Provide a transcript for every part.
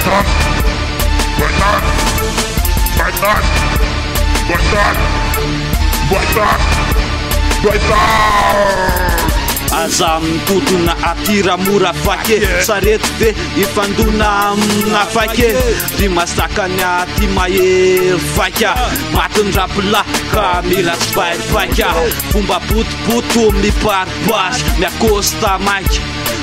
Baitan, baitan, baitan, baitan, baitan, baitan. Aza mitodona atira mora fake sarety ve ifandona amina fake ry masakany aty mahery faka matindrapila ka mila tsy baifaka fomba potipoto miparipasy miakosta maika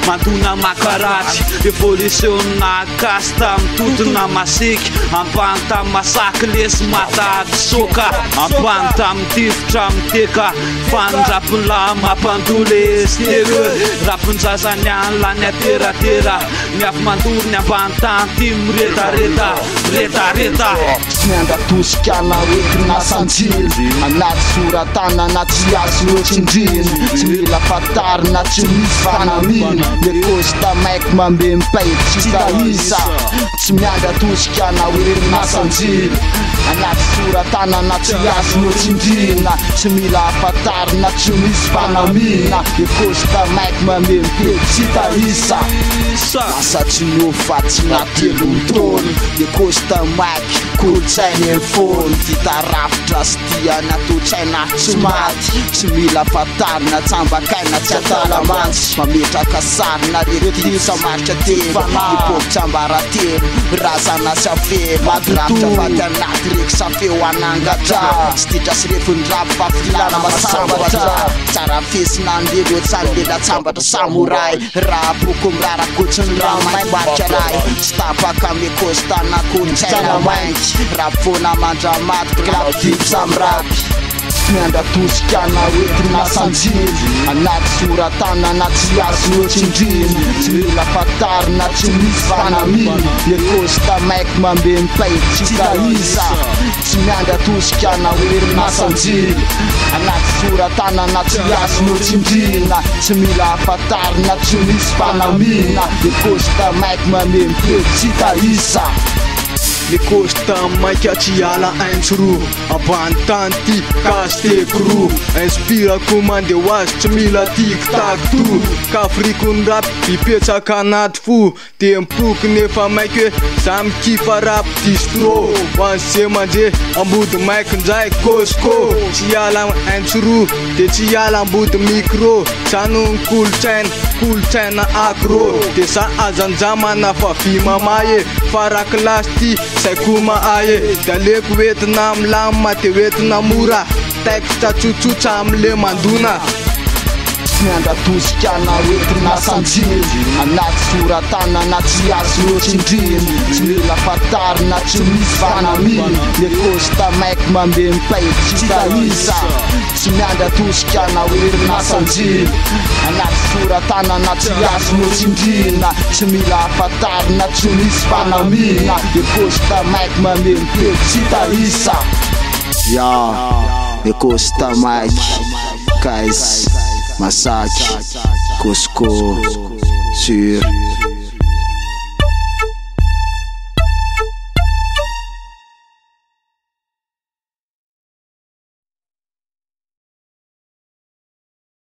mandona makaratsy evolutionna kasta mitotona masiky ampany tamy masaky lesy matady soka ampany tamy tifotra miteka fanondrapinla mampandole rapinjazany anlany ateratera miafy mandorony ambany tany ty miretareta retareta miandratosika oetinasanjily anaty soratana na tsy azo loatsindriny tsy mila fatarina tsy misy fanamina lekosta maiky mambe mipaity tsy tahisa tsy miandratosika oetinasanjily anaty soratana na tsy azo loatsindrina tsy mila fatarina tsy misy fanamina lekosta maiky mambe mipaity tsy tahisa asa tsy nofa tsy natelo mitony lekosta maiky kolotsainy efony vita rafitra sy tia natotsaina tsy maty tsy mila fatarina tsambakaina tsy atalamantsy mametraka sarina rety samaritra telo ipôky tsambaratelo razana sy afelo madirafitra vaty anaty reky safeo anangatra sy titra sy refondrapy fa filana masambatra tsara fesina andelo tsalela tsambatra samoray raha poko mirarakotsiny ramay mbaritra ray tsy tapaka mekostana kolotsaina mainky rapona mandramaty klapdip samrapy miandratosika oetinasanjily anaty soratana na tsy azo loatsindriny tsy mila fatarina tsy misy fanamina lekosta maiky mambe mipaity tsy tahisa tsy miandratosika oetinasanjily anaty soratana na tsy azo loatsindrina tsy mila fatarina tsy misy fanamina lekosta maiky mambe mipaity tsy tahisa lekosta maika tsy ala aintsoro ambany tany ty kastekoro inspirako mandeha hoazy tsy mila tiktak to kafrikony rapy ipetsaka anaty fo de mipoky nefa maiky hoe za mikifa rapy distro hoan'zay manje ambody maiky ndraiky kosko tsy ala aintsoro de tsy ala ambody micro sanony kolotsaina agro de za azanjamana fa vimamaye farakilasy ty saikoma aye daleko oetina milama de oetina mora teksta tsotsotsa amle mandona miandratosika oetinasanjily anaty soratana na tsy azo loatsindriny tsy mila fatarina tsy misy fanamina lekosta maiky mambe mipaity tsy tahisa tsy miandratosika oetinasanjily anaty soratana na tsy azo loatsindrina tsy mila fatarina tsy misy fanamina lekosta maiky mambe mipaity tsy tahisa ya lekosta maiky Kais Massacre, Cusco, sur